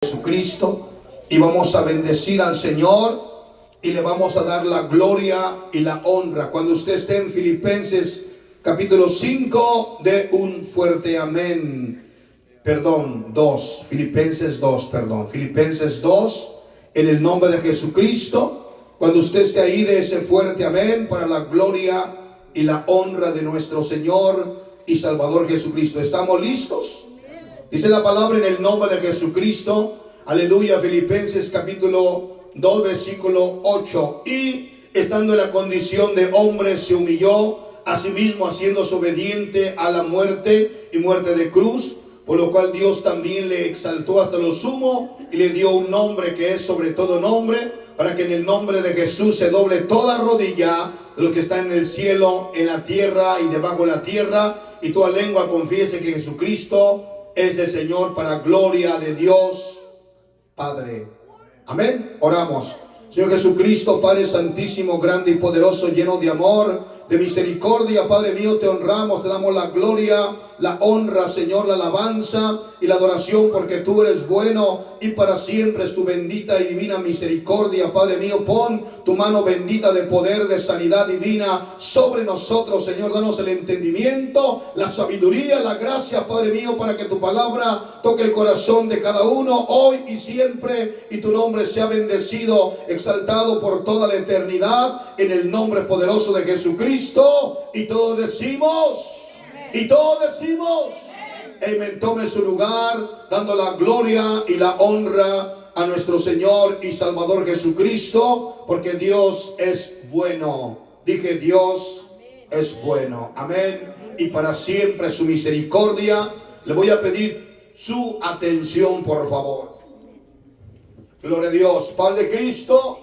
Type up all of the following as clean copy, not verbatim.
Jesucristo, y vamos a bendecir al Señor y le vamos a dar la gloria y la honra. Cuando usted esté en Filipenses capítulo 5, de un fuerte amén. Filipenses 2, en el nombre de Jesucristo. Cuando usted esté ahí, de ese fuerte amén para la gloria y la honra de nuestro Señor y Salvador Jesucristo. ¿Estamos listos? Dice la palabra en el nombre de Jesucristo. Aleluya. Filipenses capítulo 2 versículo 8. Y estando en la condición de hombre, se humilló a sí mismo, haciéndose obediente a la muerte y muerte de cruz, por lo cual Dios también le exaltó hasta lo sumo y le dio un nombre que es sobre todo nombre, para que en el nombre de Jesús se doble toda rodilla de lo que está en el cielo, en la tierra y debajo de la tierra, y toda lengua confiese que Jesucristo es el Señor, para gloria de Dios Padre. Amén. Oramos. Señor Jesucristo, Padre santísimo, grande y poderoso, lleno de amor, de misericordia, Padre mío, te honramos, te damos la gloria, la honra, Señor, la alabanza y la adoración, porque tú eres bueno y para siempre es tu bendita y divina misericordia. Padre mío, pon tu mano bendita de poder, de sanidad divina sobre nosotros, Señor. Danos el entendimiento, la sabiduría, la gracia, Padre mío, para que tu palabra toque el corazón de cada uno hoy y siempre, y tu nombre sea bendecido, exaltado por toda la eternidad, en el nombre poderoso de Jesucristo. Y todos decimos, amén. Tome su lugar, dando la gloria y la honra a nuestro Señor y Salvador Jesucristo, porque Dios es bueno. Dije, Dios es bueno. Amén. Y para siempre su misericordia. Le voy a pedir su atención, por favor. Gloria a Dios. Padre Cristo,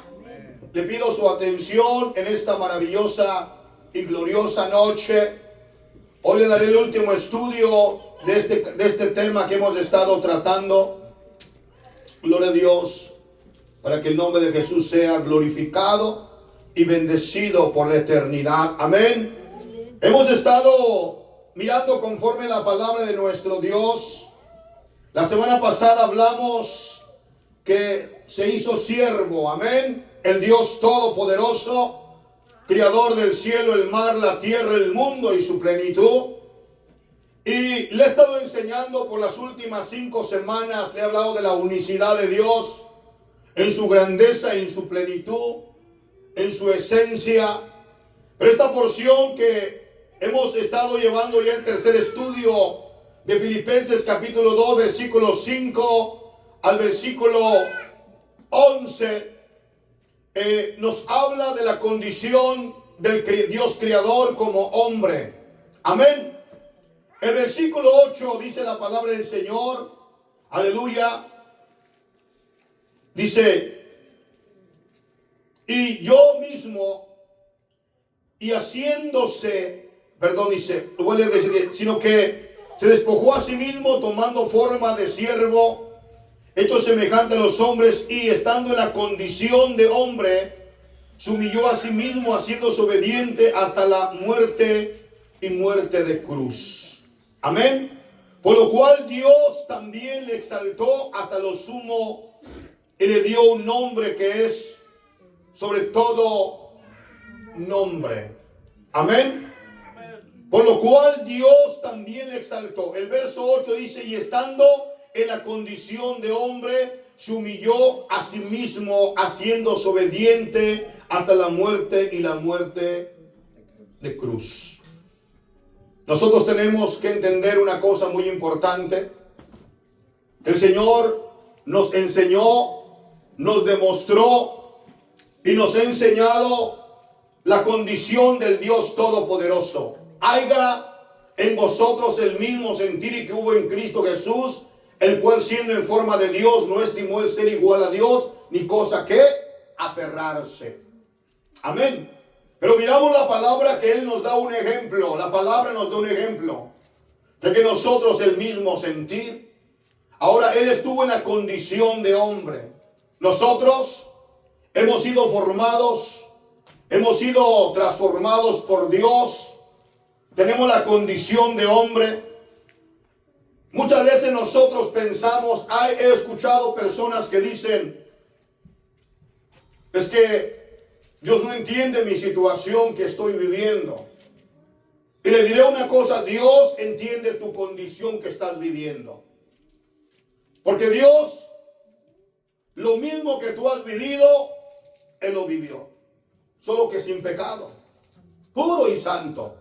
le pido su atención en esta maravillosa y gloriosa noche. Hoy le daré el último estudio de este tema que hemos estado tratando. Gloria a Dios, para que el nombre de Jesús sea glorificado y bendecido por la eternidad. Amén. Hemos estado mirando conforme la palabra de nuestro Dios. La semana pasada hablamos que se hizo siervo. Amén. El Dios Todopoderoso, Creador del cielo, el mar, la tierra, el mundo y su plenitud. Y le he estado enseñando por las últimas 5 semanas, le he hablado de la unicidad de Dios, en su grandeza, en su plenitud, en su esencia. Pero esta porción que hemos estado llevando ya el tercer estudio de Filipenses capítulo 2, versículo 5 al versículo 11, nos habla de la condición del Dios creador como hombre. Amén. El versículo 8 dice la palabra del Señor. Aleluya. Dice, y yo mismo, y haciéndose, sino que se despojó a sí mismo, tomando forma de siervo, hecho semejante a los hombres, y estando en la condición de hombre, se humilló a sí mismo, haciéndose obediente hasta la muerte y muerte de cruz. Amén. Por lo cual Dios también le exaltó hasta lo sumo y le dio un nombre que es sobre todo nombre. Amén. Por lo cual Dios también le exaltó. El verso 8 dice, y estando en la condición de hombre, se humilló a sí mismo, haciéndose obediente hasta la muerte y la muerte de cruz. Nosotros tenemos que entender una cosa muy importante. El Señor nos enseñó, nos demostró y nos ha enseñado la condición del Dios Todopoderoso. Haya en vosotros el mismo sentir que hubo en Cristo Jesús, el cual siendo en forma de Dios no estimó el ser igual a Dios, ni cosa que aferrarse. Amén. Pero miramos la palabra que Él nos da un ejemplo. La palabra nos da un ejemplo de que nosotros el mismo sentir. Ahora Él estuvo en la condición de hombre. Nosotros hemos sido formados, hemos sido transformados por Dios. Tenemos la condición de hombre. Muchas veces nosotros pensamos, he escuchado personas que dicen, es que Dios no entiende mi situación que estoy viviendo. Y le diré una cosa, Dios entiende tu condición que estás viviendo. Porque Dios, lo mismo que tú has vivido, Él lo vivió. Solo que sin pecado. Puro y santo.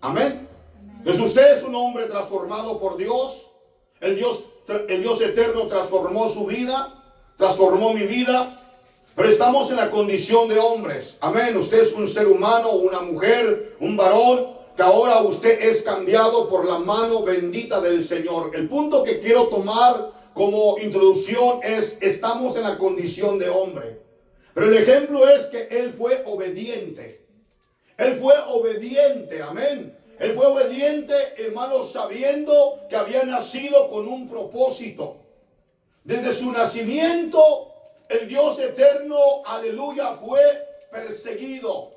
Amén. Entonces usted es un hombre transformado por Dios. El Dios eterno transformó su vida, transformó mi vida. Pero estamos en la condición de hombres. Amén. Usted es un ser humano, una mujer, un varón, que ahora usted es cambiado por la mano bendita del Señor. El punto que quiero tomar como introducción es, estamos en la condición de hombre. Pero el ejemplo es que Él fue obediente. Él fue obediente, amén. Él fue obediente, hermanos, sabiendo que había nacido con un propósito. Desde su nacimiento, el Dios eterno, aleluya, fue perseguido.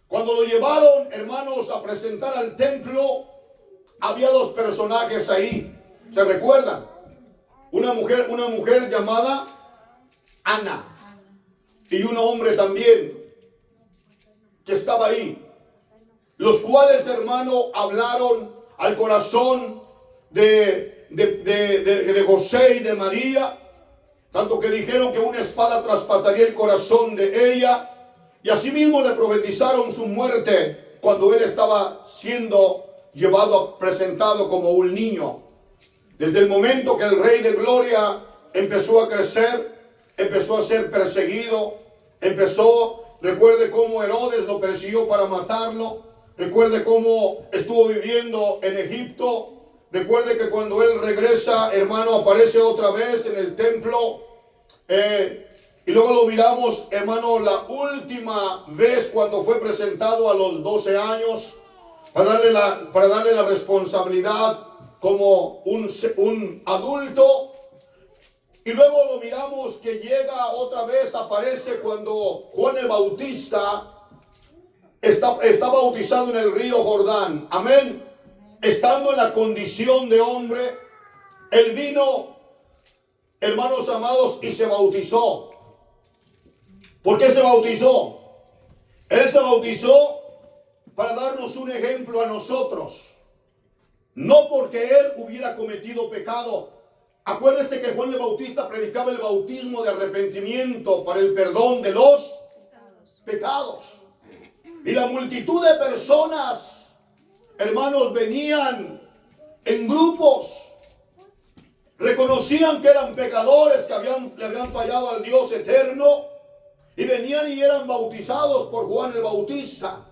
Cuando lo llevaron, hermanos, a presentar al templo, había dos personajes ahí. ¿Se recuerdan? Una mujer llamada Ana. Y un hombre también que estaba ahí. Los cuales, hermano, hablaron al corazón de José y de María. Tanto que dijeron que una espada traspasaría el corazón de ella. Y asimismo le profetizaron su muerte cuando él estaba siendo presentado como un niño. Desde el momento que el Rey de Gloria empezó a crecer, empezó a ser perseguido, recuerde cómo Herodes lo persiguió para matarlo, recuerde cómo estuvo viviendo en Egipto, recuerde que cuando él regresa, hermano, aparece otra vez en el templo, y luego lo miramos, hermano, la última vez cuando fue presentado a los 12 años, para darle la responsabilidad como un adulto. Y luego lo miramos que llega otra vez, aparece cuando Juan el Bautista está bautizado en el río Jordán. Amén. Estando en la condición de hombre, él vino, hermanos amados, y se bautizó. ¿Por qué se bautizó? Él se bautizó para darnos un ejemplo a nosotros. No porque él hubiera cometido pecado. Acuérdense que Juan el Bautista predicaba el bautismo de arrepentimiento para el perdón de los pecados. Y la multitud de personas, hermanos, venían en grupos. Reconocían que eran pecadores, que le habían fallado al Dios eterno. Y venían y eran bautizados por Juan el Bautista.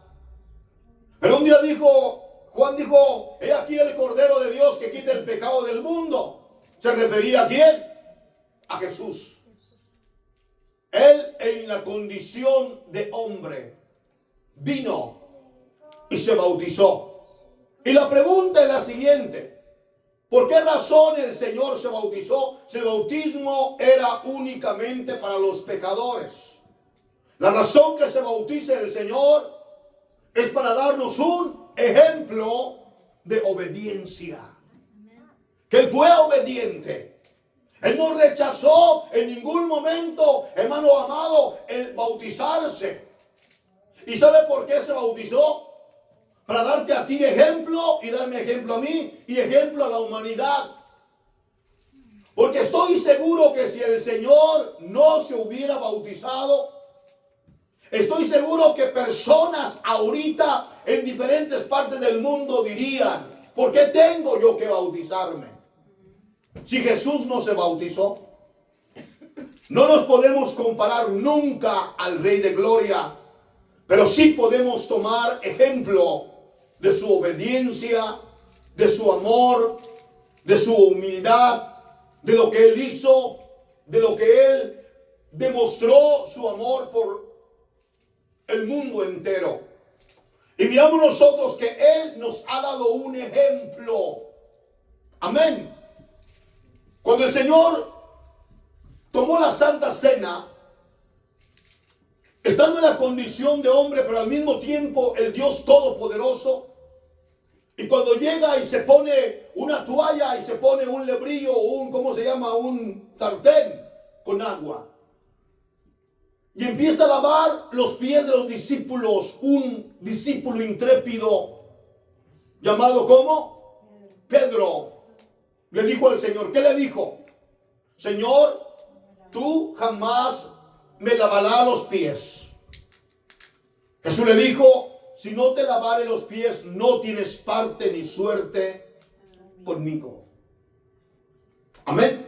Pero un día Juan dijo, he aquí el Cordero de Dios que quita el pecado del mundo. ¿Se refería a quién? A Jesús. Él en la condición de hombre vino y se bautizó. Y la pregunta es la siguiente. ¿Por qué razón el Señor se bautizó? Si el bautismo era únicamente para los pecadores. La razón que se bautice el Señor es para darnos un ejemplo de obediencia. Que Él fue obediente. Él no rechazó en ningún momento, hermano amado, el bautizarse. ¿Y sabe por qué se bautizó? Para darte a ti ejemplo y darme ejemplo a mí y ejemplo a la humanidad. Porque estoy seguro que si el Señor no se hubiera bautizado, estoy seguro que personas ahorita en diferentes partes del mundo dirían, ¿por qué tengo yo que bautizarme? Si Jesús no se bautizó. No nos podemos comparar nunca al Rey de Gloria, pero sí podemos tomar ejemplo de su obediencia, de su amor, de su humildad, de lo que Él hizo, de lo que Él demostró su amor por el mundo entero. Y miramos nosotros que Él nos ha dado un ejemplo. Amén. Cuando el Señor tomó la Santa Cena, estando en la condición de hombre, pero al mismo tiempo el Dios Todopoderoso, Y cuando llega y se pone una toalla y se pone un lebrillo o un, ¿cómo se llama? Un sartén con agua. Y empieza a lavar los pies de los discípulos. Un discípulo intrépido llamado ¿cómo? Pedro. Le dijo al Señor, ¿qué le dijo? Señor, tú jamás me lavarás los pies. Jesús le dijo, si no te lavare los pies, no tienes parte ni suerte conmigo. Amén.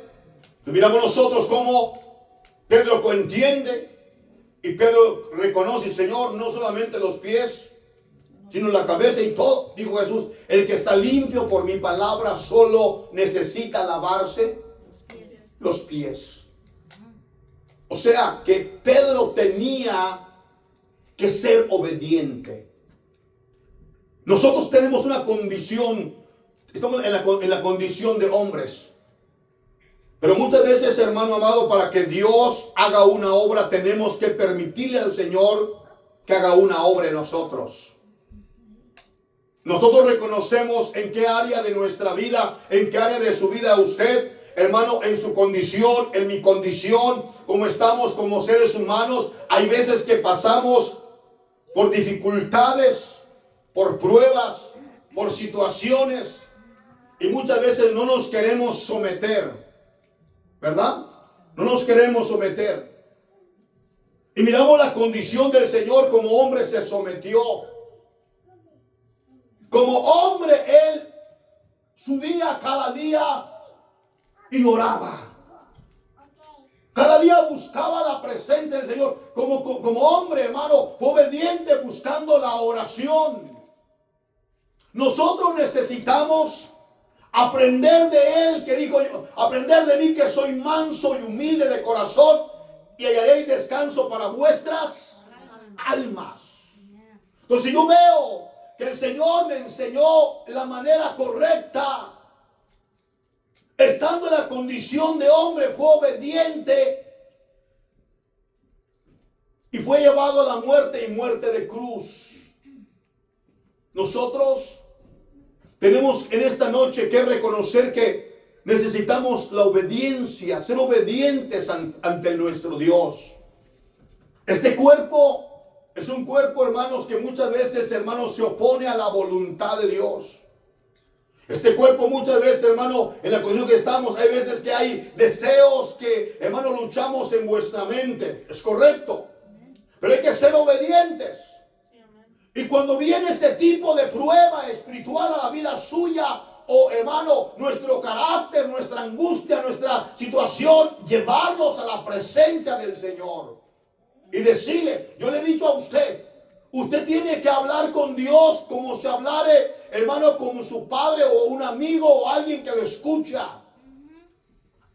Miramos nosotros cómo Pedro entiende y Pedro reconoce, Señor, no solamente los pies, sino la cabeza y todo. Dijo Jesús, el que está limpio por mi palabra solo necesita lavarse los pies. O sea que Pedro tenía que ser obediente. Nosotros tenemos una condición, estamos en la condición de hombres. Pero muchas veces, hermano amado, para que Dios haga una obra, tenemos que permitirle al Señor que haga una obra en nosotros. Nosotros reconocemos en qué área de nuestra vida, en qué área de su vida usted, hermano, en su condición, en mi condición, como estamos como seres humanos. Hay veces que pasamos por dificultades, por pruebas, por situaciones, y muchas veces no nos queremos someter, ¿verdad? No nos queremos someter. Y miramos la condición del Señor, como hombre se sometió. Como hombre Él subía cada día y oraba. Cada día buscaba la presencia del Señor. Como hombre, hermano, fue obediente buscando la oración. Nosotros necesitamos aprender de Él, que dijo, aprender de mí que soy manso y humilde de corazón, y hallaréis descanso para vuestras almas. Entonces, si yo veo que el Señor me enseñó la manera correcta, estando en la condición de hombre, fue obediente y fue llevado a la muerte y muerte de cruz. Nosotros tenemos en esta noche que reconocer que necesitamos la obediencia, ser obedientes ante nuestro Dios. Este cuerpo es un cuerpo, hermanos, que muchas veces, hermanos, se opone a la voluntad de Dios. Este cuerpo muchas veces, hermano, en la condición que estamos, hay veces que hay deseos que, hermano, luchamos en vuestra mente. Es correcto. Pero hay que ser obedientes. Y cuando viene ese tipo de prueba espiritual a la vida suya, o hermano, nuestro carácter, nuestra angustia, nuestra situación, llevarlos a la presencia del Señor. Y decirle, yo le he dicho a usted, usted tiene que hablar con Dios como si hablare, hermano, como su padre o un amigo o alguien que lo escucha.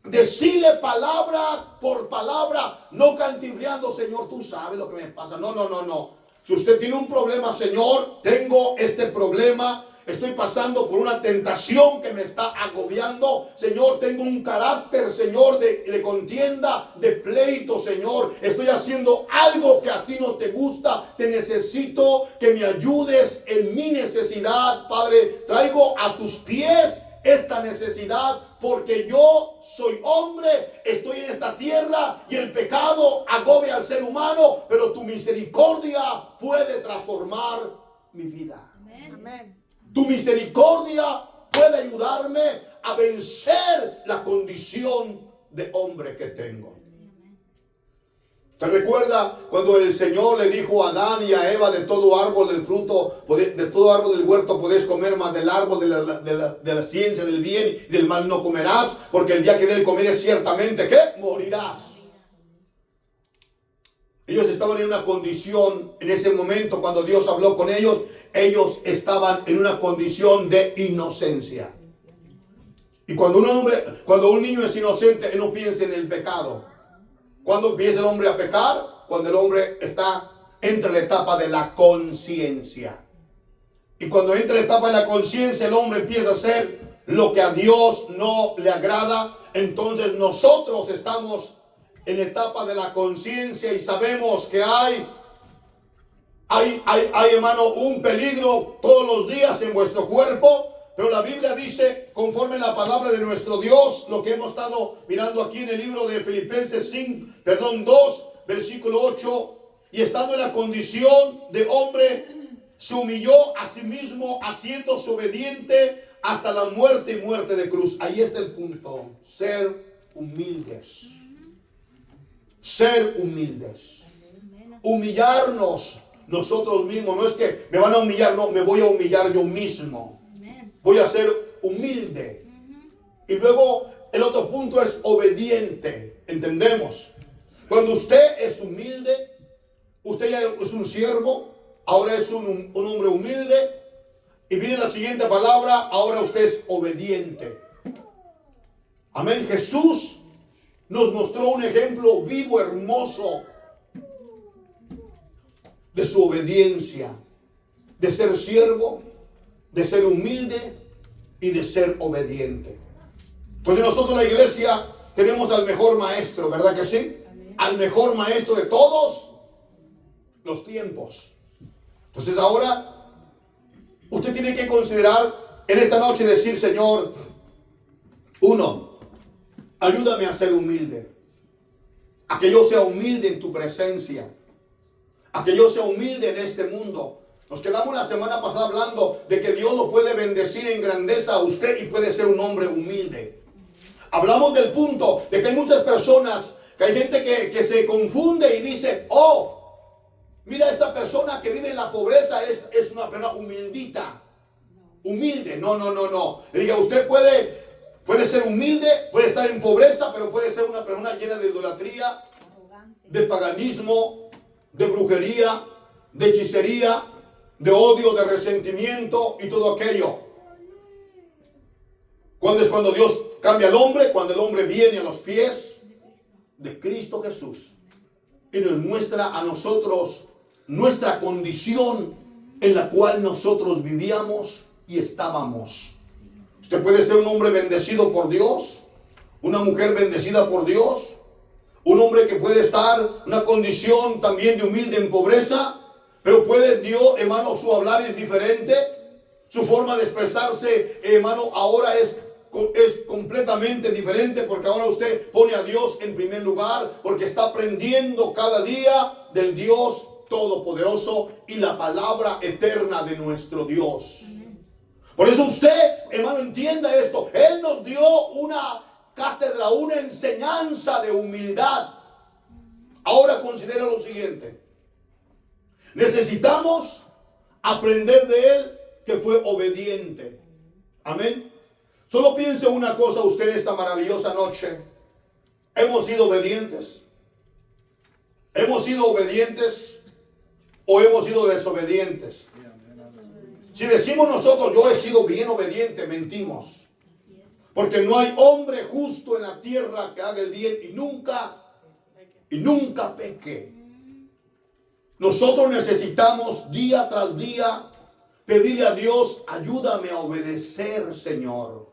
Decirle palabra por palabra, no cantinfriando, Señor, tú sabes lo que me pasa. No. Si usted tiene un problema, Señor, tengo este problema. Estoy pasando por una tentación que me está agobiando. Señor, tengo un carácter, Señor, de contienda, de pleito, Señor. Estoy haciendo algo que a ti no te gusta. Te necesito que me ayudes en mi necesidad, Padre. Traigo a tus pies esta necesidad porque yo soy hombre, estoy en esta tierra y el pecado agobia al ser humano, pero tu misericordia puede transformar mi vida. Amén. Tu misericordia puede ayudarme a vencer la condición de hombre que tengo. ¿Te recuerda cuando el Señor le dijo a Adán y a Eva, de todo árbol del fruto, de todo árbol del huerto podés comer, mas del árbol de la ciencia del bien y del mal no comerás, porque el día que de él comieres ciertamente, ¿qué? Morirás. Ellos estaban en una condición, en ese momento cuando Dios habló con ellos, ellos estaban en una condición de inocencia. Y cuando un niño es inocente, él no piensa en el pecado. ¿Cuándo empieza el hombre a pecar? Cuando el hombre está entre la etapa de la conciencia. Y cuando entra la etapa de la conciencia, el hombre empieza a hacer lo que a Dios no le agrada. Entonces nosotros estamos en la etapa de la conciencia y sabemos que hay Hay, hermano, un peligro todos los días en vuestro cuerpo. Pero la Biblia dice, conforme la palabra de nuestro Dios, lo que hemos estado mirando aquí en el libro de Filipenses 2, versículo 8, y estando en la condición de hombre, se humilló a sí mismo, haciéndose obediente hasta la muerte y muerte de cruz. Ahí está el punto, ser humildes. Ser humildes. Humillarnos nosotros mismos. No es que me van a humillar, no, me voy a humillar yo mismo. Voy a ser humilde. Y luego el otro punto es obediente. ¿Entendemos? Cuando usted es humilde, usted ya es un siervo, ahora es un hombre humilde. Y viene la siguiente palabra, ahora usted es obediente. Amén. Jesús nos mostró un ejemplo vivo, hermoso, de su obediencia, de ser siervo, de ser humilde y de ser obediente. Entonces nosotros, la iglesia, tenemos al mejor maestro, ¿verdad que sí? Amén. Al mejor maestro de todos los tiempos. Entonces ahora usted tiene que considerar en esta noche, decir: Señor, uno, ayúdame a ser humilde, a que yo sea humilde en tu presencia, a que yo sea humilde en este mundo. Nos quedamos la semana pasada hablando de que Dios lo puede bendecir en grandeza a usted y puede ser un hombre humilde. Hablamos del punto de que hay muchas personas, que hay gente que se confunde y dice: oh, mira, esta persona que vive en la pobreza es una persona humildita, humilde. No. Le diga, usted puede ser humilde, puede estar en pobreza, pero puede ser una persona llena de idolatría, de paganismo, de brujería, de hechicería, de odio, de resentimiento y todo aquello. ¿Cuándo es cuando Dios cambia al hombre? Cuando el hombre viene a los pies de Cristo Jesús y nos muestra a nosotros nuestra condición en la cual nosotros vivíamos y estábamos. Usted puede ser un hombre bendecido por Dios, una mujer bendecida por Dios, un hombre que puede estar en una condición también de humilde en pobreza, pero puede Dios, hermano, su hablar es diferente, su forma de expresarse, hermano, ahora es completamente diferente, porque ahora usted pone a Dios en primer lugar, porque está aprendiendo cada día del Dios Todopoderoso y la palabra eterna de nuestro Dios. Por eso usted, hermano, entienda esto. Él nos dio una cátedra, una enseñanza de humildad. Ahora considera lo siguiente. Necesitamos aprender de él, que fue obediente. Amén. Solo piense una cosa usted en esta maravillosa noche. ¿Hemos sido obedientes? ¿Hemos sido obedientes o hemos sido desobedientes? Si decimos nosotros, yo he sido bien obediente, mentimos. Porque no hay hombre justo en la tierra que haga el bien y nunca peque. Nosotros necesitamos día tras día pedirle a Dios: ayúdame a obedecer, Señor.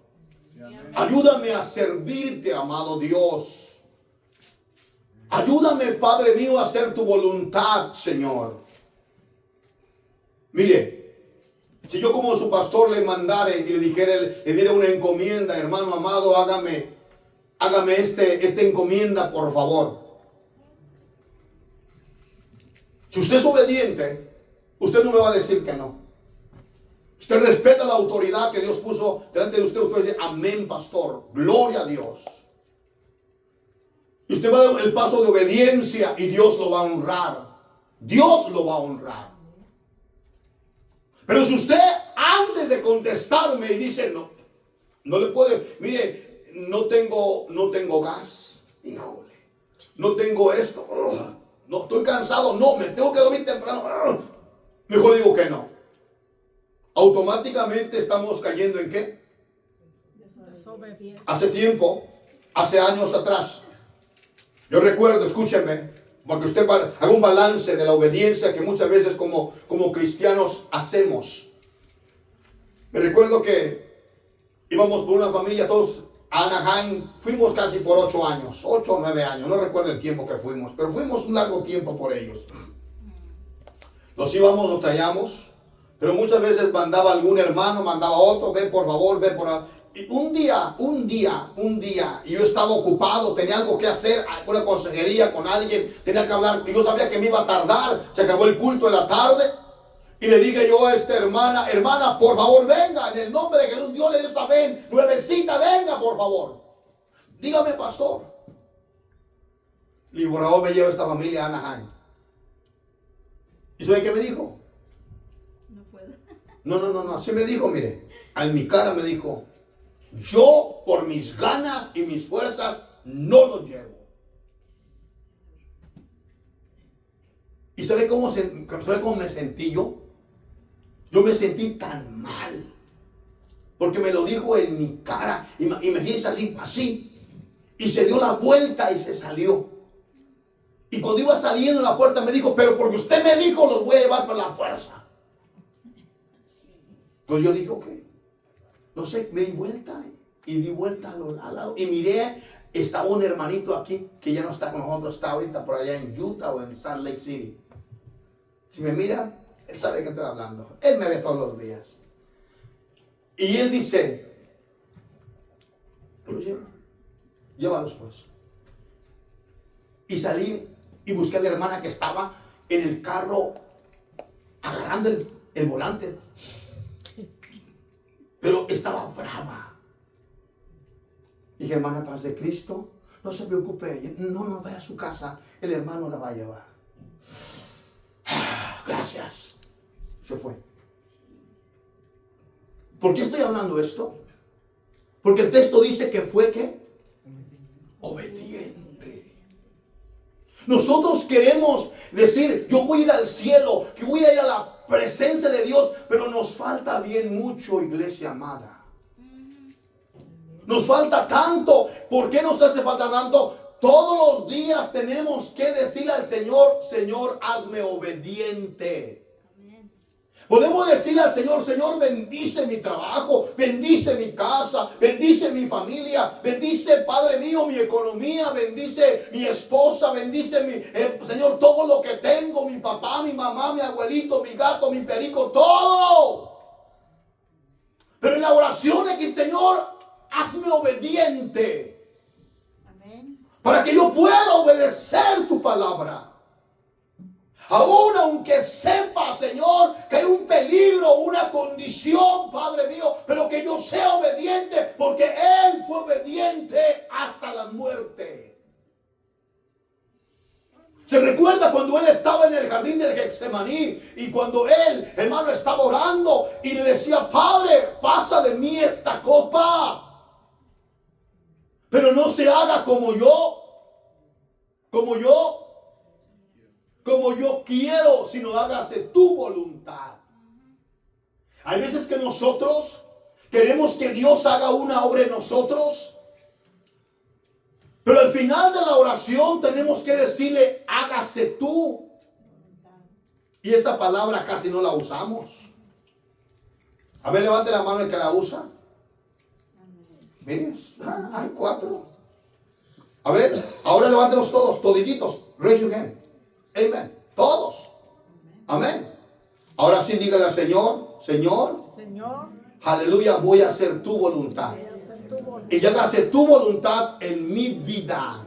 Ayúdame a servirte, amado Dios. Ayúdame, Padre mío, a hacer tu voluntad, Señor. Mire, si yo como su pastor le mandara y le diera una encomienda: hermano amado, hágame esta encomienda, por favor. Si usted es obediente, usted no me va a decir que no. Usted respeta la autoridad que Dios puso delante de usted. Usted dice: amén, pastor, gloria a Dios. Y usted va a dar el paso de obediencia y Dios lo va a honrar. Dios lo va a honrar. Pero si usted, antes de contestarme, y dice: no le puede, mire, no tengo gas, híjole, no tengo esto, no, estoy cansado, no, me tengo que dormir temprano, mejor digo que no. Automáticamente estamos cayendo ¿en qué? Hace tiempo, hace años atrás, yo recuerdo, escúcheme, porque usted haga un balance de la obediencia que muchas veces como cristianos hacemos. Me recuerdo que íbamos por una familia, todos a Anaheim, fuimos casi por 8 años, 8 o 9 años, no recuerdo el tiempo que fuimos, pero fuimos un largo tiempo por ellos. Nos íbamos, nos traíamos, pero muchas veces mandaba algún hermano, mandaba otro, ven por favor, ven por favor. Y un día, y yo estaba ocupado, tenía algo que hacer, alguna consejería con alguien, tenía que hablar, y yo sabía que me iba a tardar, se acabó el culto en la tarde, y le dije yo a esta hermana, hermana, por favor venga, en el nombre de Jesús, Dios le dio esa ven, nuevecita, venga por favor. Dígame, pastor. Y por favor me lleva esta familia a Anaheim. ¿Y sabe qué me dijo? No puedo. No, así me dijo, mire, en mi cara me dijo, yo por mis ganas y mis fuerzas no lo llevo. ¿Y sabe cómo me sentí yo? Yo me sentí tan mal, porque me lo dijo en mi cara, imagínense así, y se dio la vuelta y se salió. Y cuando iba saliendo en la puerta me dijo, pero porque usted me dijo, los voy a llevar por la fuerza. Entonces yo dije, ok. No sé, me di vuelta y di vuelta al lado y miré, estaba un hermanito aquí que ya no está con nosotros, está ahorita por allá en Utah o en Salt Lake City. Si me mira, él sabe de qué estoy hablando. Él me ve todos los días. Y él dice, ¿lo llevo? Llévalos pues. Y salí y busqué a la hermana que estaba en el carro agarrando el volante. Pero estaba brava. Dije, hermana, paz de Cristo, no se preocupe, no vaya a su casa, el hermano la va a llevar. Gracias. Se fue. ¿Por qué estoy hablando esto? Porque el texto dice que fue, ¿qué? Obediente. Nosotros queremos decir, yo voy a ir al cielo, que voy a ir a la presencia de Dios, pero nos falta bien mucho, iglesia amada. Nos falta tanto. ¿Por qué nos hace falta tanto? Todos los días tenemos que decirle al Señor, Señor, hazme obediente. Podemos decirle al Señor, Señor, bendice mi trabajo, bendice mi casa, bendice mi familia, bendice, Padre mío, mi economía, bendice mi esposa, bendice Señor, todo lo que tengo, mi papá, mi mamá, mi abuelito, mi gato, mi perico, todo. Pero en la oración es que, Señor, hazme obediente. Amén. Para que yo pueda obedecer tu palabra. Aún aunque sepa, Señor, que hay un peligro, una condición, Padre mío, pero que yo sea obediente, porque Él fue obediente hasta la muerte. Se recuerda cuando Él estaba en el jardín del Getsemaní y cuando Él, hermano, estaba orando y le decía, Padre, pasa de mí esta copa, pero no se haga como yo quiero, sino hágase tu voluntad. Hay veces que nosotros queremos que Dios haga una obra en nosotros, pero al final de la oración tenemos que decirle, hágase tú. Y esa palabra casi no la usamos. A ver, levante la mano el que la usa. Miren, hay 4. A ver, ahora levántenos todos, toditos. Raise your hand. Amén. Todos. Amén. Ahora sí dígale al Señor, Señor, aleluya, voy a hacer tu voluntad. Y ya hace tu voluntad en mi vida.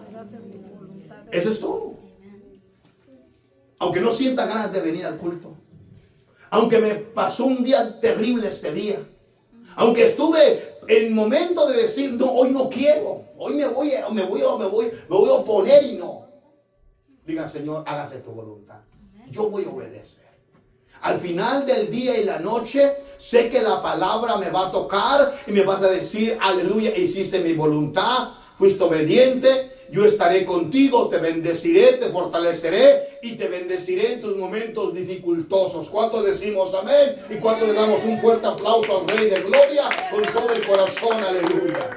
Eso es todo. Aunque no sienta ganas de venir al culto. Aunque me pasó un día terrible este día. Aunque estuve en el momento de decir, no, hoy no quiero. Hoy me voy a oponer y no. Diga, Señor, hágase tu voluntad. Yo voy a obedecer. Al final del día y la noche, sé que la palabra me va a tocar y me vas a decir, aleluya, hiciste mi voluntad, fuiste obediente, yo estaré contigo, te bendeciré, te fortaleceré y te bendeciré en tus momentos dificultosos. ¿Cuántos decimos amén? Y cuántos le damos un fuerte aplauso al Rey de Gloria con todo el corazón, aleluya.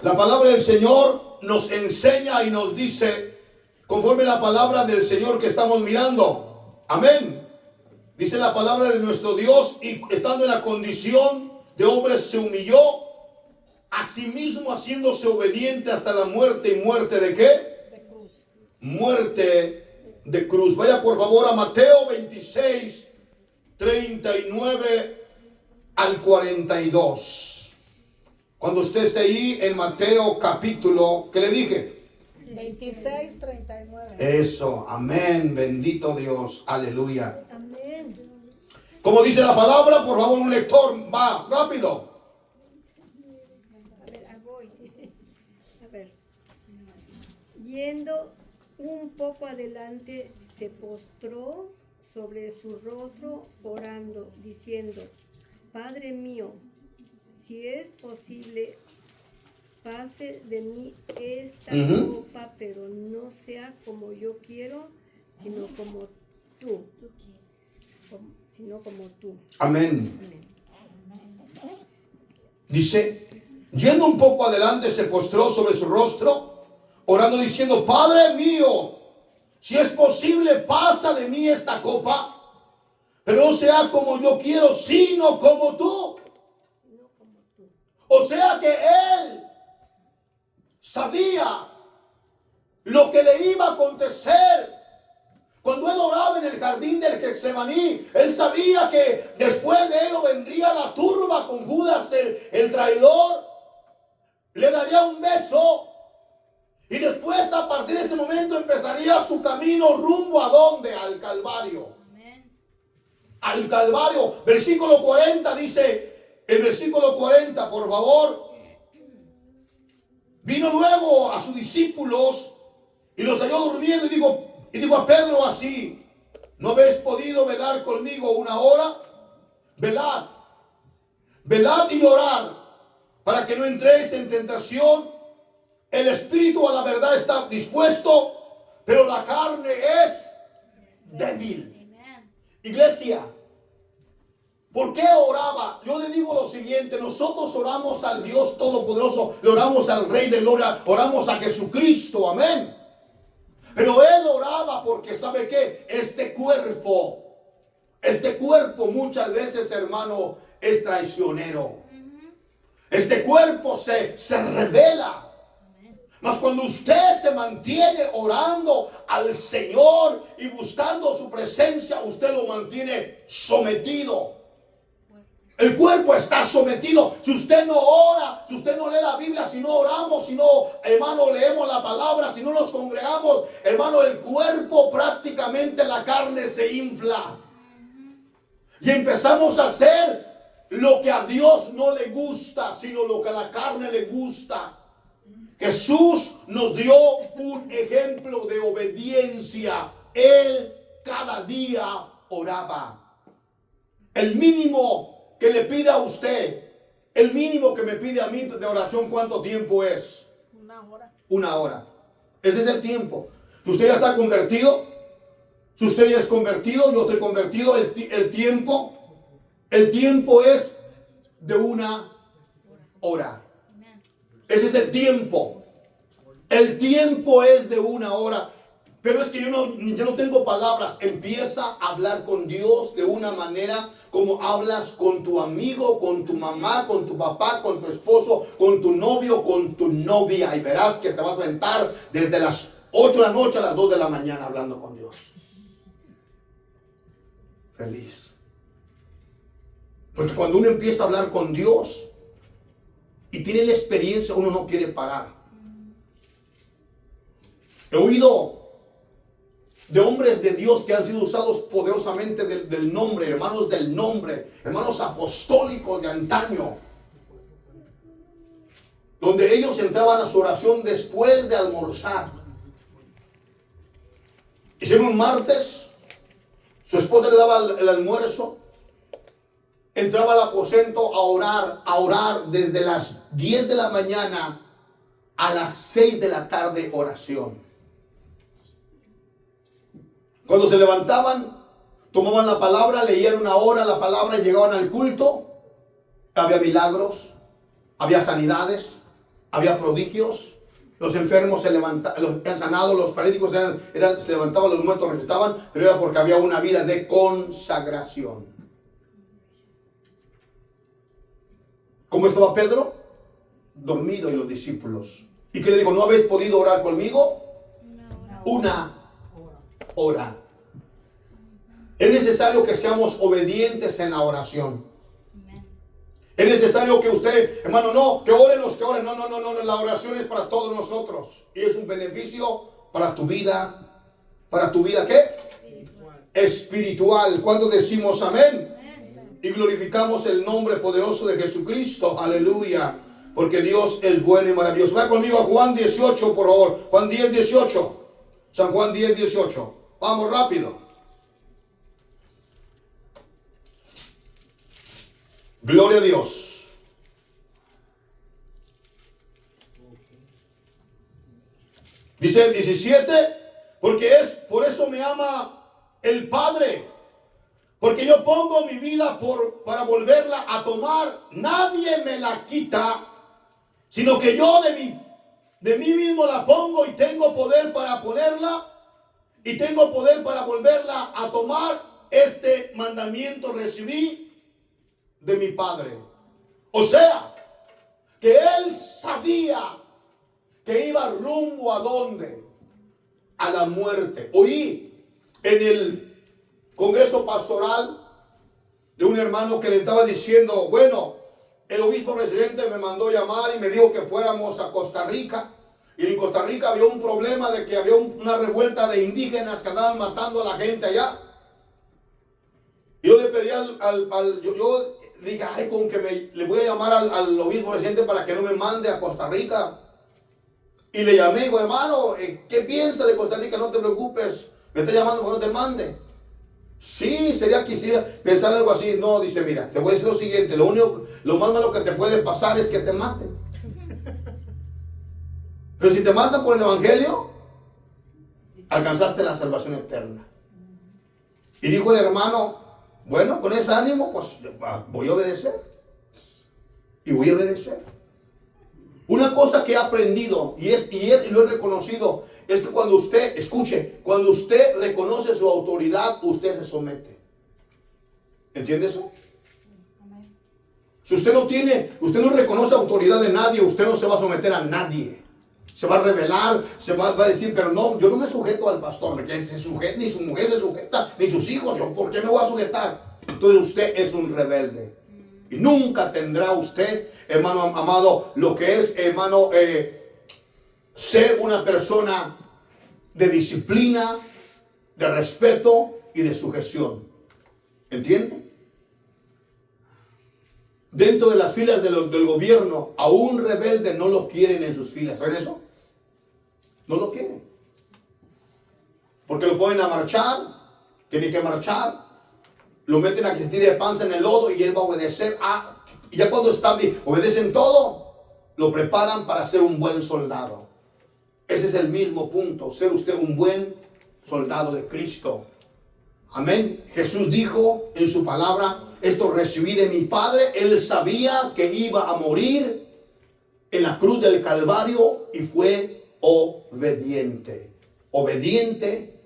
La palabra del Señor nos enseña y nos dice, conforme la palabra del Señor que estamos mirando, amén. Dice la palabra de nuestro Dios, y estando en la condición de hombre se humilló, asimismo haciéndose obediente hasta la muerte. ¿Y muerte de qué? De cruz. Muerte de cruz. Vaya por favor a Mateo 26, 39 al 42. Cuando usted esté ahí en Mateo capítulo, ¿qué le dije? 26, 39. Eso, amén, bendito Dios, aleluya. Amén. Como dice la palabra, por favor, un lector, va, rápido. A ver, ahí voy. A ver. Yendo un poco adelante, se postró sobre su rostro, orando, diciendo: Padre mío, si es posible, pase de mí esta copa, pero no sea como yo quiero, sino como tú. Sino como tú. Amén. Amén. Dice, yendo un poco adelante, se postró sobre su rostro, orando, diciendo: Padre mío, si es posible, pasa de mí esta copa, pero no sea como yo quiero, sino como tú. No como tú. O sea que él sabía lo que le iba a acontecer. Cuando él oraba en el jardín del Getsemaní, él sabía que después de ello vendría la turba con Judas el traidor, le daría un beso y después a partir de ese momento empezaría su camino rumbo ¿a dónde? Al Calvario. Amén. Al Calvario. Versículo 40 dice, el versículo 40, por favor. Vino luego a sus discípulos y los halló durmiendo y digo a Pedro así: ¿no habéis podido velar conmigo una hora? Velad, velad y orad para que no entréis en tentación. El espíritu a la verdad está dispuesto, pero la carne es débil. Amén. Iglesia, ¿por qué oraba? Yo le digo lo siguiente: nosotros oramos al Dios Todopoderoso, le oramos al Rey de Gloria, oramos a Jesucristo, amén. Pero él oraba porque, ¿sabe qué? Este cuerpo muchas veces, hermano, es traicionero. Este cuerpo se revela. Mas cuando usted se mantiene orando al Señor y buscando su presencia, usted lo mantiene sometido. El cuerpo está sometido. Si usted no ora, si usted no lee la Biblia, si no oramos, si no, hermano, leemos la palabra, si no nos congregamos, hermano, el cuerpo, prácticamente la carne se infla. Y empezamos a hacer lo que a Dios no le gusta, sino lo que a la carne le gusta. Jesús nos dio un ejemplo de obediencia. Él cada día oraba. El mínimo que le pide a usted, el mínimo que me pide a mí de oración, ¿cuánto tiempo es? Una hora. Una hora. Ese es el tiempo. Si usted ya está convertido, si usted ya es convertido, yo estoy convertido, el tiempo es de una hora. Ese es el tiempo. El tiempo es de una hora. Pero es que yo no tengo palabras. Empieza a hablar con Dios de una manera como hablas con tu amigo, con tu mamá, con tu papá, con tu esposo, con tu novio, con tu novia. Y verás que te vas a aventar desde las 8 de la noche a las 2 de la mañana hablando con Dios. Feliz. Porque cuando uno empieza a hablar con Dios y tiene la experiencia, uno no quiere parar. He oído de hombres de Dios que han sido usados poderosamente del nombre, hermanos del nombre, hermanos apostólicos de antaño, donde ellos entraban a su oración después de almorzar. Hicieron un martes, su esposa le daba el almuerzo, entraba al aposento a orar desde las 10 de la mañana a las 6 de la tarde, oración. Cuando se levantaban, tomaban la palabra, leían una hora la palabra y llegaban al culto. Había milagros, había sanidades, había prodigios. Los enfermos se levantaban, los sanados, los paralíticos se levantaban, los muertos resucitaban, pero era porque había una vida de consagración. ¿Cómo estaba Pedro? Dormido, y los discípulos. ¿Y qué le dijo? ¿No habéis podido orar conmigo? Una ora. Es necesario que seamos obedientes en la oración. Es necesario que usted, hermano, no, que oren los que oren. No, la oración es para todos nosotros. Y es un beneficio para tu vida. ¿Para tu vida qué? Espiritual. ¿Cuándo decimos amén? Y glorificamos el nombre poderoso de Jesucristo. Aleluya. Porque Dios es bueno y maravilloso. Va conmigo a Juan 18, por favor. Juan 10, 18. San Juan 10, 18. Vamos rápido. Gloria a Dios. Dice el 17, porque por eso me ama el Padre, porque yo pongo mi vida para volverla a tomar. Nadie me la quita, sino que yo de mí mismo la pongo, y tengo poder para ponerla y tengo poder para volverla a tomar. Este mandamiento recibí de mi Padre. O sea, que él sabía que iba rumbo a ¿dónde? A la muerte. Oí en el congreso pastoral de un hermano que le estaba diciendo, bueno, el obispo presidente me mandó llamar y me dijo que fuéramos a Costa Rica. Y en Costa Rica había un problema de que había una revuelta de indígenas que andaban matando a la gente allá. Y yo le pedí yo dije, ay, con que le voy a llamar al obispo presidente para que no me mande a Costa Rica. Y le llamé y digo, hermano, ¿qué piensa de Costa Rica? No te preocupes, me está llamando para que no te mande. Sí, quisiera pensar algo así. No, dice, mira, te voy a decir lo siguiente, lo más malo que te puede pasar es que te maten. Pero si te matan por el evangelio, alcanzaste la salvación eterna. Y dijo el hermano, bueno, con ese ánimo, pues voy a obedecer. Y voy a obedecer. Una cosa que he aprendido y lo he reconocido, es que cuando usted, escuche, cuando usted reconoce su autoridad, usted se somete. ¿Entiende eso? Si usted no reconoce autoridad de nadie, usted no se va a someter a nadie. Se va a rebelar, va a decir, pero no, yo no me sujeto al pastor, ni su mujer se sujeta, ni sus hijos, yo, ¿por qué me voy a sujetar? Entonces usted es un rebelde. Y nunca tendrá usted, hermano amado, lo que es, hermano, ser una persona de disciplina, de respeto y de sujeción. ¿Entiende? Dentro de las filas del gobierno, a un rebelde no lo quieren en sus filas. ¿Saben eso? No lo quieren. Porque lo ponen a marchar, tiene que marchar, lo meten a que se tire de panza en el lodo y él va a obedecer. Y ya cuando obedecen todo, lo preparan para ser un buen soldado. Ese es el mismo punto, ser usted un buen soldado de Cristo. Amén. Jesús dijo en su palabra, esto recibí de mi Padre. Él sabía que iba a morir en la cruz del Calvario y fue obediente. Obediente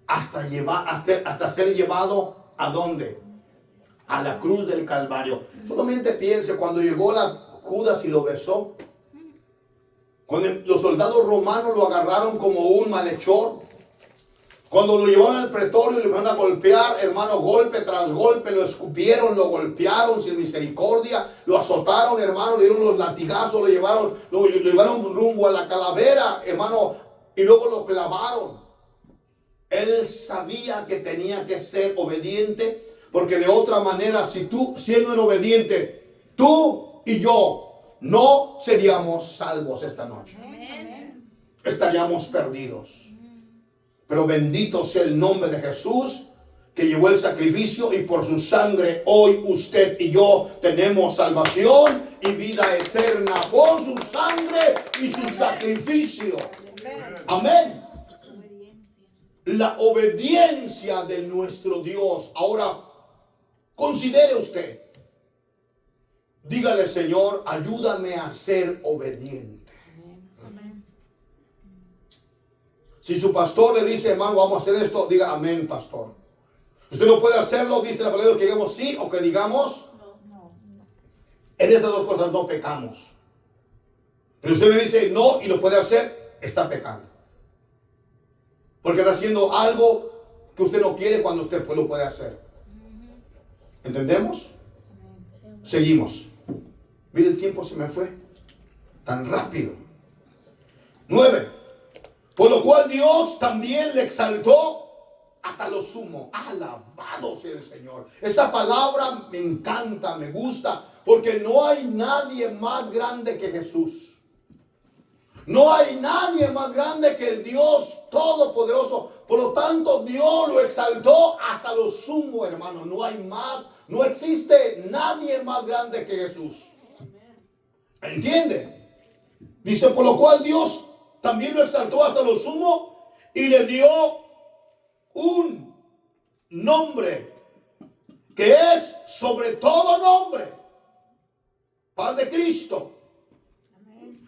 hasta ser llevado ¿a dónde? A la cruz del Calvario. Solamente piense cuando llegó Judas y lo besó. Cuando los soldados romanos lo agarraron como un malhechor. Cuando lo llevaron al pretorio y le van a golpear, hermano, golpe tras golpe, lo escupieron, lo golpearon sin misericordia, lo azotaron, hermano, le dieron los latigazos, lo llevaron rumbo a la calavera, hermano, y luego lo clavaron. Él sabía que tenía que ser obediente, porque de otra manera, si él no era obediente, tú y yo no seríamos salvos esta noche. Amén. Estaríamos perdidos. Pero bendito sea el nombre de Jesús, que llevó el sacrificio, y por su sangre hoy usted y yo tenemos salvación y vida eterna por su sangre y su sacrificio. Amén. La obediencia de nuestro Dios. Ahora, considere usted. Dígale, Señor, ayúdame a ser obediente. Si su pastor le dice, hermano, vamos a hacer esto, diga amén, pastor. Usted no puede hacerlo, dice la palabra, que digamos sí o que digamos no. En esas dos cosas no pecamos. Pero usted me dice no y lo puede hacer, está pecando. Porque está haciendo algo que usted no quiere cuando usted lo puede hacer. ¿Entendemos? Seguimos. Mire, el tiempo se me fue tan rápido. 9. Por lo cual Dios también le exaltó hasta lo sumo. Alabado sea el Señor. Esa palabra me encanta, me gusta, porque no hay nadie más grande que Jesús. No hay nadie más grande que el Dios Todopoderoso. Por lo tanto, Dios lo exaltó hasta lo sumo, hermano. No hay más, no existe nadie más grande que Jesús. ¿Entiende? Dice, por lo cual Dios también lo exaltó hasta lo sumo y le dio un nombre que es sobre todo nombre. Padre Cristo.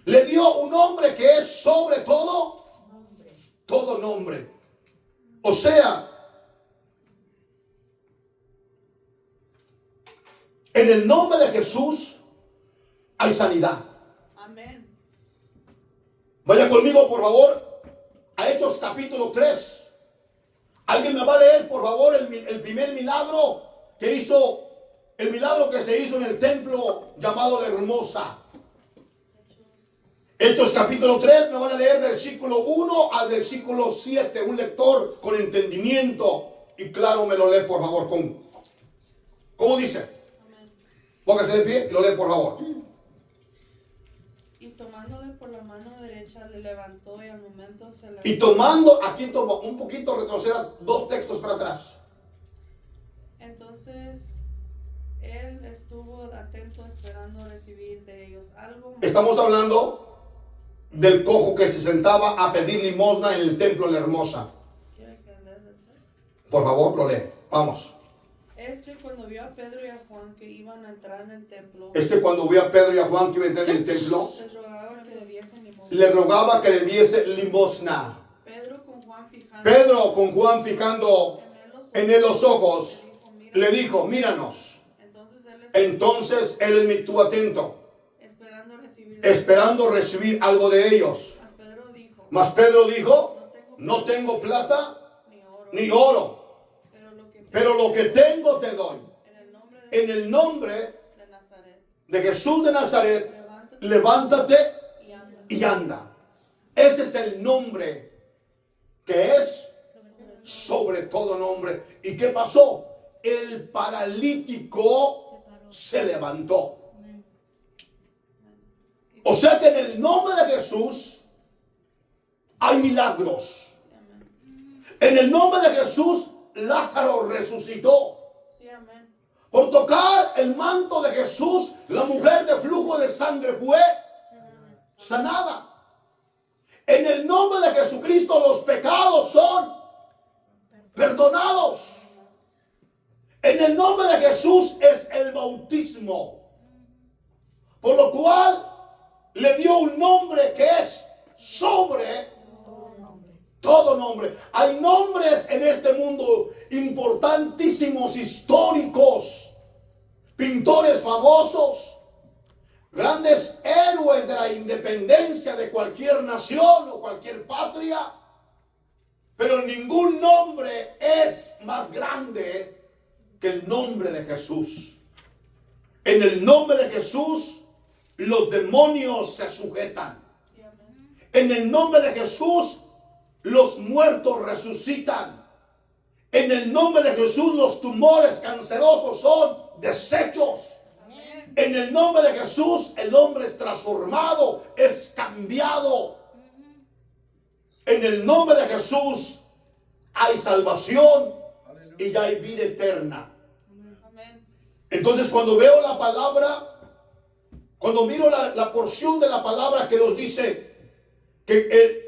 Le dio un nombre que es sobre todo nombre. O sea, en el nombre de Jesús hay sanidad. Amén. Vaya conmigo, por favor, a Hechos capítulo 3. ¿Alguien me va a leer, por favor, el primer milagro que hizo, el milagro que se hizo en el templo llamado La Hermosa? Hechos capítulo 3, me van a leer versículo 1 al versículo 7. Un lector con entendimiento y claro me lo lee, por favor. ¿Cómo dice? Póngase de pie y lo lee, por favor. Y tomándole por la mano derecha le levantó y al momento se levantó. Y tomando, aquí tomo un poquito, retroceder 2 textos para atrás. Entonces él estuvo atento esperando recibir de ellos algo. Estamos hablando del cojo que se sentaba a pedir limosna en el templo de La Hermosa. ¿Quiere que lea el 3? Por favor, lo lee. Vamos. Cuando vio a Pedro y a Juan que iban a entrar en el templo, Cuando vio a Pedro y a Juan que iban a entrar en el templo, les rogaba que le diesen limosna. le rogaba que le diese limosna. Pedro con Juan fijando en él los ojos, le dijo, míranos. Entonces él estuvo atento, esperando recibir algo de ellos. Mas Pedro dijo, no tengo plata ni oro, pero lo que tengo te doy. En el nombre de Jesús de Nazaret, levántate y anda. Ese es el nombre que es sobre todo nombre. ¿Y qué pasó? El paralítico se levantó. O sea que en el nombre de Jesús hay milagros. En el nombre de Jesús Lázaro resucitó. Por tocar el manto de Jesús, la mujer de flujo de sangre fue sanada. En el nombre de Jesucristo los pecados son perdonados. En el nombre de Jesús es el bautismo. Por lo cual le dio un nombre que es sobre todo nombre. Hay nombres en este mundo importantísimos, históricos, pintores famosos, grandes héroes de la independencia de cualquier nación o cualquier patria, pero ningún nombre es más grande que el nombre de Jesús. En el nombre de Jesús los demonios se sujetan. En el nombre de Jesús los muertos resucitan. En el nombre de Jesús los tumores cancerosos son deshechos. En el nombre de Jesús el hombre es transformado, es cambiado. En el nombre de Jesús hay salvación y ya hay vida eterna. Entonces cuando veo la palabra, cuando miro la porción de la palabra que nos dice que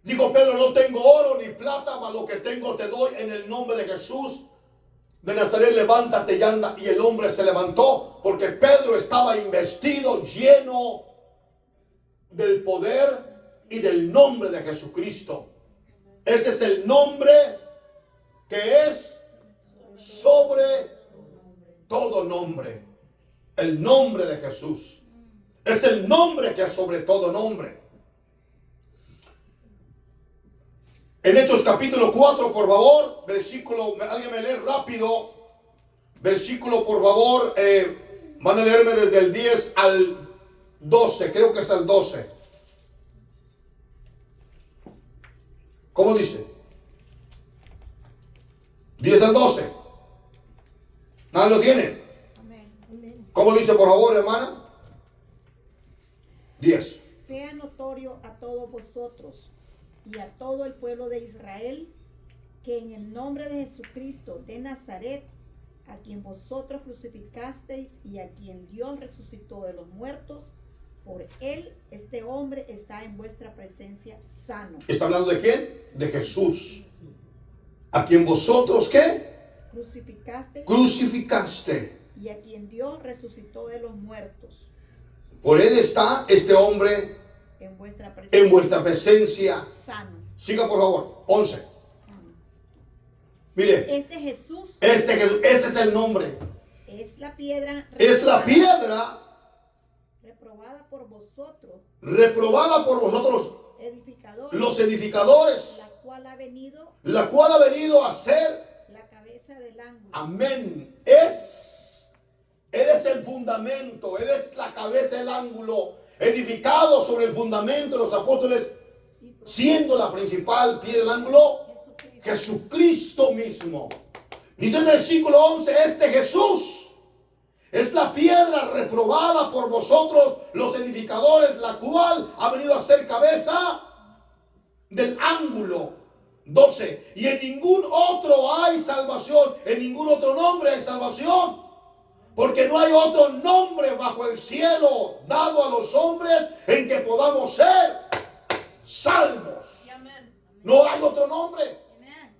dijo Pedro, no tengo oro ni plata, mas lo que tengo te doy en el nombre de Jesús de Nazaret, levántate y anda. Y el hombre se levantó porque Pedro estaba investido, lleno del poder y del nombre de Jesucristo. Ese es el nombre que es sobre todo nombre. El nombre de Jesús. Es el nombre que es sobre todo nombre. En Hechos capítulo 4, por favor, versículo, alguien me lee rápido, versículo, por favor, van a leerme desde el 10 al 12, creo que es el 12. ¿Cómo dice? 10 al 12. ¿Nadie lo tiene? Amén. ¿Cómo dice, por favor, hermana? 10. Sea notorio a todos vosotros y a todo el pueblo de Israel que en el nombre de Jesucristo de Nazaret, a quien vosotros crucificasteis y a quien Dios resucitó de los muertos, por él este hombre está en vuestra presencia sano. ¿Está hablando de quién? De Jesús. ¿A quien vosotros qué? Crucificasteis Crucificaste. y a quien Dios resucitó de los muertos, Por él está este hombre en vuestra presencia, en vuestra presencia. sano. Siga, por favor. 11. Sano. Mire, Este Jesús ese es el nombre. es la piedra Es la piedra reprobada por vosotros, reprobada por vosotros, edificadores, los edificadores, la cual ha venido a ser, la cabeza del ángulo. amén, Él es el fundamento, Él es la cabeza del ángulo, edificado sobre el fundamento de los apóstoles, siendo la principal piedra del ángulo, Jesucristo mismo. Dice en el versículo 11, este Jesús es la piedra reprobada por vosotros, los edificadores, la cual ha venido a ser cabeza del ángulo. 12. Y en ningún otro hay salvación, en ningún otro nombre hay salvación, porque no hay otro nombre bajo el cielo dado a los hombres en que podamos ser salvos. No hay otro nombre.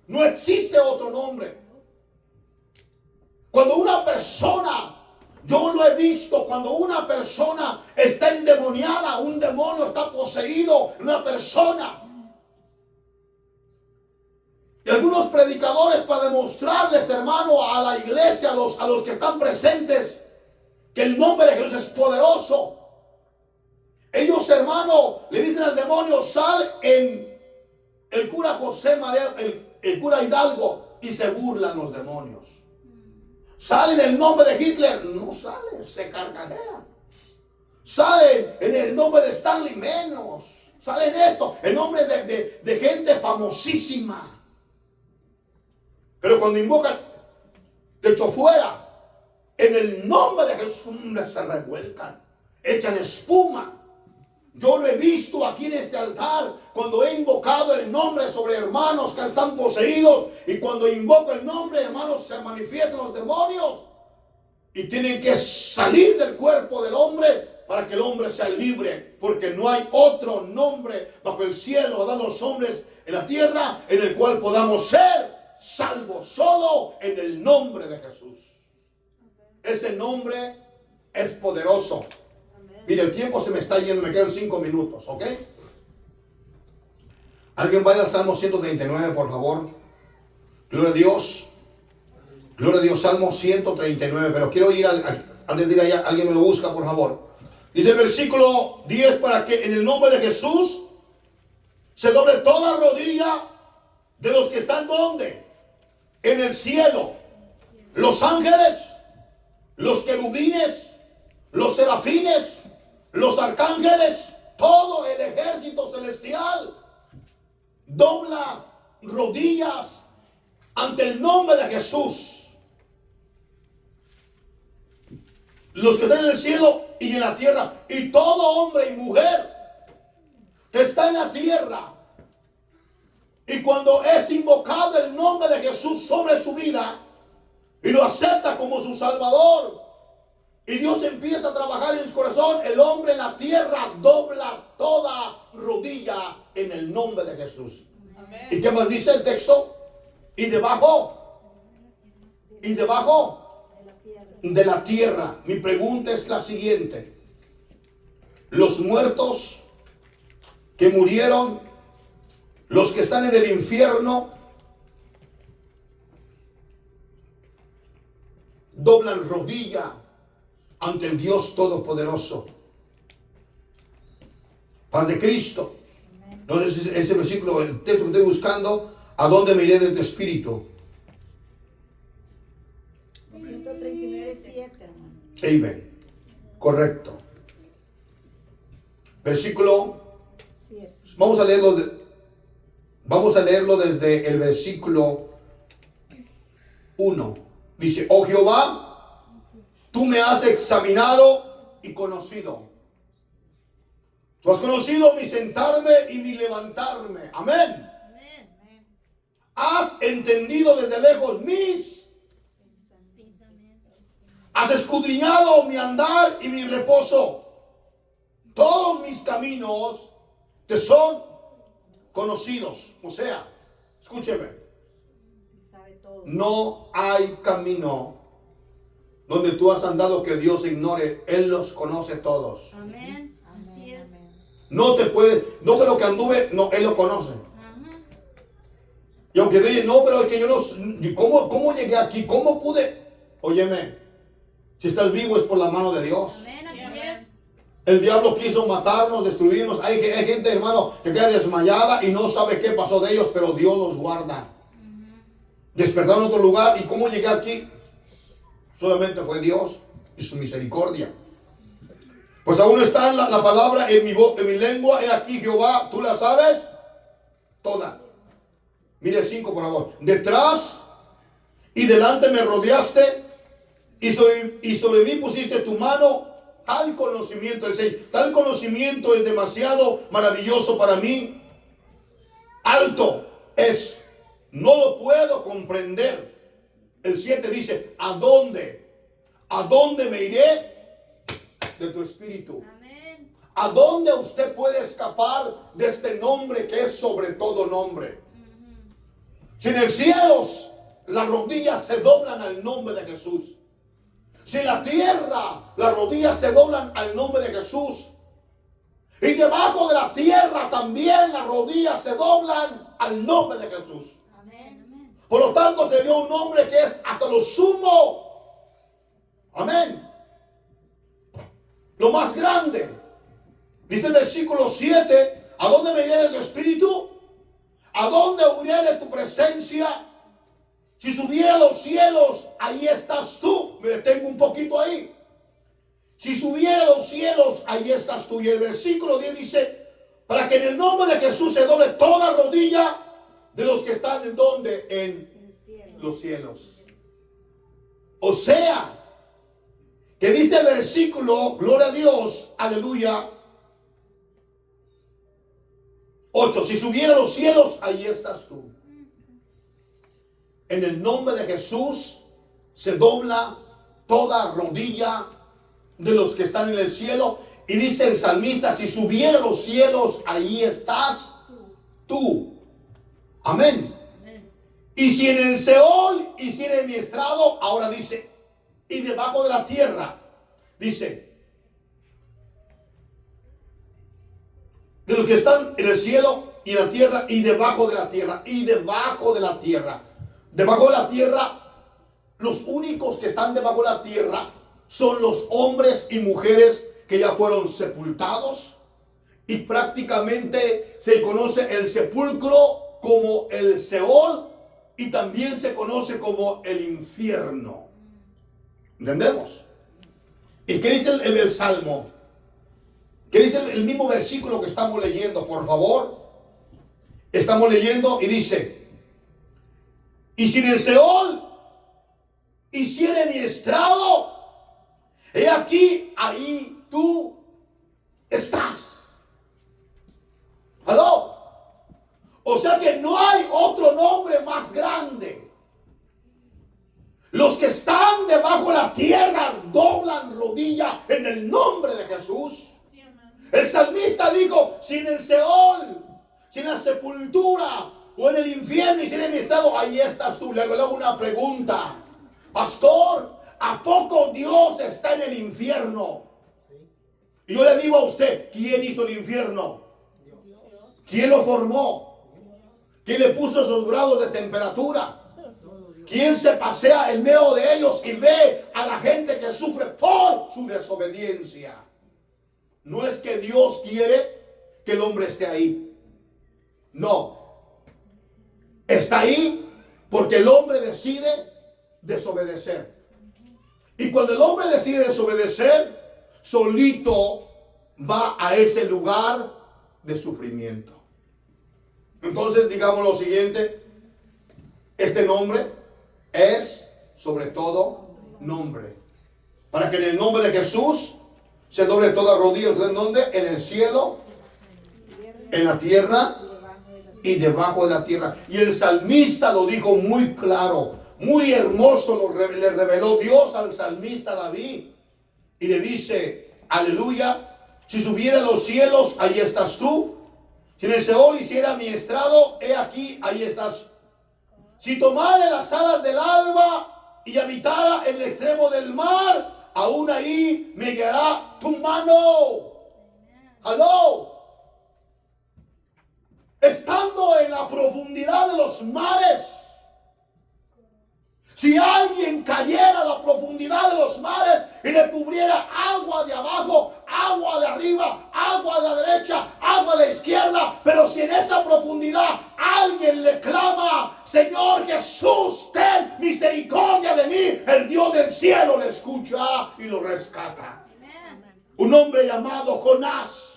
No existe otro nombre. Cuando una persona, yo lo he visto, cuando una persona está endemoniada, un demonio está poseído en una persona. Y algunos predicadores, para demostrarles, hermano, a la iglesia, a los que están presentes, que el nombre de Jesús es poderoso. Ellos, hermano, le dicen al demonio, sal en el cura José María, el cura Hidalgo, y se burlan los demonios. Sale en el nombre de Hitler, no sale, se carcajea. Sale en el nombre de Stanley, menos. Sale en esto, en nombre de gente famosísima. Pero cuando invocan, de hecho fuera, en el nombre de Jesús, se revuelcan, echan espuma. Yo lo he visto aquí en este altar, cuando he invocado el nombre sobre hermanos que están poseídos, y cuando invoco el nombre, hermanos, se manifiestan los demonios, y tienen que salir del cuerpo del hombre, para que el hombre sea libre, porque no hay otro nombre bajo el cielo dado a los hombres en la tierra, en el cual podamos ser salvo, solo en el nombre de Jesús. Ese nombre es poderoso. Mire, el tiempo se me está yendo, me quedan 5 minutos, ¿ok? Alguien vaya al Salmo 139, por favor. Gloria a Dios. Gloria a Dios, Salmo 139. Pero quiero ir, antes de ir allá, alguien me lo busca, por favor. Dice el versículo 10, para que en el nombre de Jesús se doble toda rodilla de los que están, ¿dónde? En el cielo, los ángeles, los querubines, los serafines, los arcángeles, todo el ejército celestial, dobla rodillas ante el nombre de Jesús. Los que están en el cielo y en la tierra, y todo hombre y mujer que está en la tierra. Y cuando es invocado el nombre de Jesús sobre su vida y lo acepta como su Salvador, y Dios empieza a trabajar en su corazón, el hombre en la tierra dobla toda rodilla en el nombre de Jesús. Amén. ¿Y qué más dice el texto? Y debajo de la tierra. Mi pregunta es la siguiente: los muertos que murieron, los que están en el infierno, doblan rodilla ante el Dios Todopoderoso. Paz de Cristo. No sé si ese versículo, el texto que estoy buscando, ¿a dónde me iré de tu espíritu? 139:7, hermano. Amen. Correcto. Versículo. 7. Vamos a leerlo desde el versículo 1. Dice, oh Jehová, tú me has examinado y conocido. Tú has conocido mi sentarme y mi levantarme. Amén. Amén. Has entendido desde lejos mis. Pensamientos. Has escudriñado mi andar y mi reposo. Todos mis caminos te son conocidos. O sea, escúcheme. Sabe todo. No hay camino donde tú has andado que Dios ignore. Él los conoce todos. Amén. Así es. Amén. No te puede, no fue lo que anduve, no, Él lo conoce. Ajá. Y aunque diga, no, pero es que yo no, ¿cómo llegué aquí? ¿Cómo pude? Óyeme, si estás vivo es por la mano de Dios. Amén. Así es. El diablo quiso matarnos, destruirnos. Hay gente, hermano, que queda desmayada y no sabe qué pasó de ellos, pero Dios los guarda. Despertaron en otro lugar. ¿Y cómo llegué aquí? Solamente fue Dios y su misericordia. Pues aún está la palabra en mi lengua. He aquí, Jehová, ¿tú la sabes? Toda. Mire el 5, por favor. Detrás y delante me rodeaste y sobre mí pusiste tu mano. Tal conocimiento, el 6, tal conocimiento es demasiado maravilloso para mí. Alto es, no lo puedo comprender. El 7 dice, ¿a dónde? ¿A dónde me iré de tu espíritu? Amén. ¿A dónde usted puede escapar de este nombre que es sobre todo nombre? Si en el cielo las rodillas se doblan al nombre de Jesús. Si en la tierra las rodillas se doblan al nombre de Jesús. Y debajo de la tierra también las rodillas se doblan al nombre de Jesús. Amén. Por lo tanto se dio un nombre que es hasta lo sumo. Amén. Lo más grande. Dice el versículo 7. ¿A dónde me iré de tu espíritu? ¿A dónde huiré de tu presencia? Si subiera a los cielos, ahí estás tú. Me detengo un poquito ahí. Si subiera a los cielos, ahí estás tú. Y el versículo 10 dice, para que en el nombre de Jesús se doble toda rodilla de los que están en donde, en El cielo. los cielos. O sea, que dice el versículo, gloria a Dios, aleluya. 8, si subiera a los cielos, ahí estás tú. En el nombre de Jesús se dobla toda rodilla de los que están en el cielo. Y dice el salmista, si subiera a los cielos, ahí estás tú. Amén. Amén. Y si en el Seol hiciera mi estrado, ahora dice, y debajo de la tierra, dice, de los que están en el cielo y en la tierra, y debajo de la tierra, y debajo de la tierra. Debajo de la tierra, los únicos que están debajo de la tierra son los hombres y mujeres que ya fueron sepultados. Y prácticamente se conoce el sepulcro como el Seol y también se conoce como el infierno. ¿Entendemos? ¿Y qué dice el Salmo? ¿Qué dice el mismo versículo que estamos leyendo? Por favor. Estamos leyendo y dice, y si en el Seol hiciere mi estrado, he aquí, ahí tú estás. ¿Aló? O sea que no hay otro nombre más grande. Los que están debajo de la tierra doblan rodilla en el nombre de Jesús. El salmista dijo, si en el Seol, si en la sepultura o en el infierno hiciera mi estado, ahí estás tú. Le hago una pregunta. Pastor, ¿a poco Dios está en el infierno? Y yo le digo a usted, ¿quién hizo el infierno? ¿Quién lo formó? ¿Quién le puso esos grados de temperatura? ¿Quién se pasea en medio de ellos y ve a la gente que sufre por su desobediencia? No es que Dios quiere que el hombre esté ahí. No. Está ahí porque el hombre decide desobedecer. Y cuando el hombre decide desobedecer, solito va a ese lugar de sufrimiento. Entonces digamos lo siguiente: este nombre es sobre todo nombre, para que en el nombre de Jesús se doble toda rodilla. ¿En dónde? En el cielo, en la tierra y debajo de la tierra. Y el salmista lo dijo muy claro, muy hermoso, le reveló Dios al salmista David. Y le dice, aleluya: si subiera a los cielos, ahí estás tú. Si en el Seol hiciera mi estrado, he aquí, ahí estás. Si tomara las alas del alba y habitara en el extremo del mar, aún ahí me guiará tu mano. Aló. Estando en la profundidad de los mares, si alguien cayera a la profundidad de los mares y le cubriera agua de abajo, agua de arriba, agua de la derecha, agua de la izquierda, pero si en esa profundidad alguien le clama, Señor Jesús, ten misericordia de mí, el Dios del cielo le escucha y lo rescata. Un hombre llamado Jonás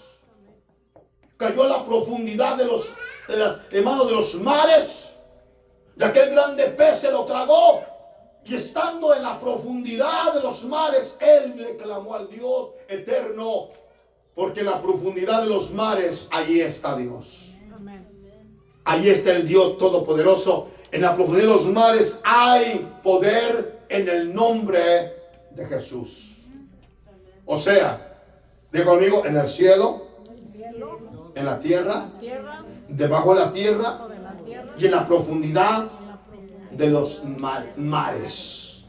cayó a la profundidad de los mares, y aquel grande pez se lo tragó. Y estando en la profundidad de los mares, él le clamó al Dios eterno, porque en la profundidad de los mares, allí está Dios. Allí está el Dios todopoderoso. En la profundidad de los mares hay poder en el nombre de Jesús. O sea, diga conmigo, en el cielo, en la tierra, debajo de la tierra y en la profundidad de los mares.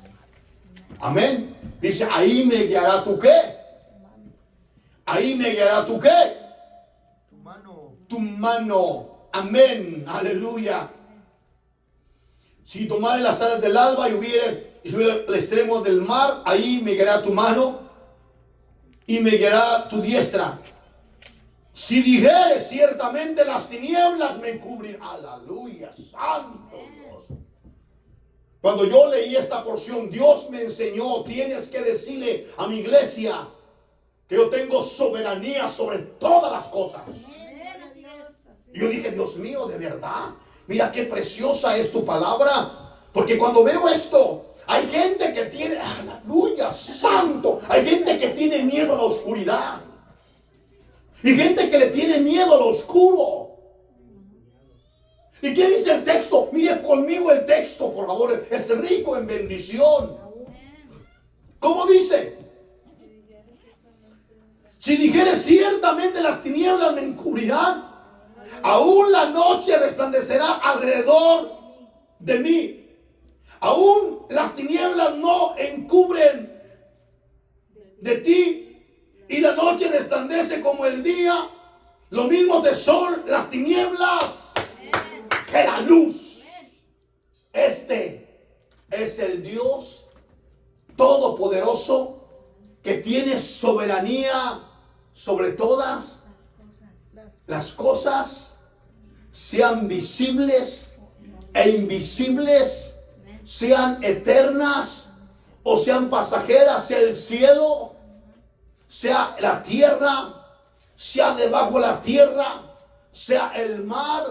Amén. Dice, ahí me guiará tu qué. Ahí me guiará tu qué. Tu mano. Tu mano. Amén. Aleluya. Si tomare las alas del alba y subiera al extremo del mar, ahí me guiará tu mano y me guiará tu diestra. Si dijere, ciertamente las tinieblas me cubrirán. Aleluya, santo Dios. Cuando yo leí esta porción, Dios me enseñó, tienes que decirle a mi iglesia que yo tengo soberanía sobre todas las cosas. Y yo dije, Dios mío, de verdad, mira qué preciosa es tu palabra. Porque cuando veo esto, hay gente que tiene, aleluya, santo, hay gente que tiene miedo a la oscuridad. Y gente que le tiene miedo a lo oscuro. ¿Y qué dice el texto? Mire conmigo el texto, por favor. Es rico en bendición. ¿Cómo dice? Si dijere, ciertamente las tinieblas me encubrirán, aún la noche resplandecerá alrededor de mí. Aún las tinieblas no encubren de ti, y la noche resplandece como el día. Lo mismo te son las tinieblas que la luz. Este es el Dios todopoderoso que tiene soberanía sobre todas las cosas, sean visibles e invisibles, sean eternas o sean pasajeras, sea el cielo, sea la tierra, sea debajo de la tierra, sea el mar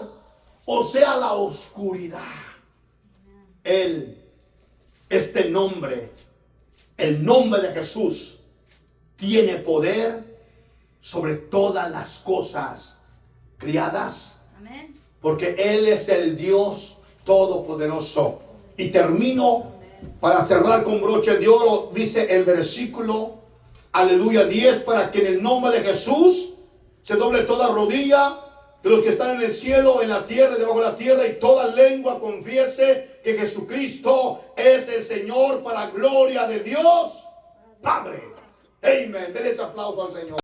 o sea la oscuridad. Este nombre, el nombre de Jesús, tiene poder sobre todas las cosas criadas. Amén. Porque Él es el Dios todopoderoso. Y termino para cerrar con broche de oro. Dice el versículo, aleluya, 10, para que en el nombre de Jesús se doble toda rodilla de los que están en el cielo, en la tierra y debajo de la tierra, y toda lengua confiese que Jesucristo es el Señor, para gloria de Dios Padre. Amén. Denle ese aplauso al Señor.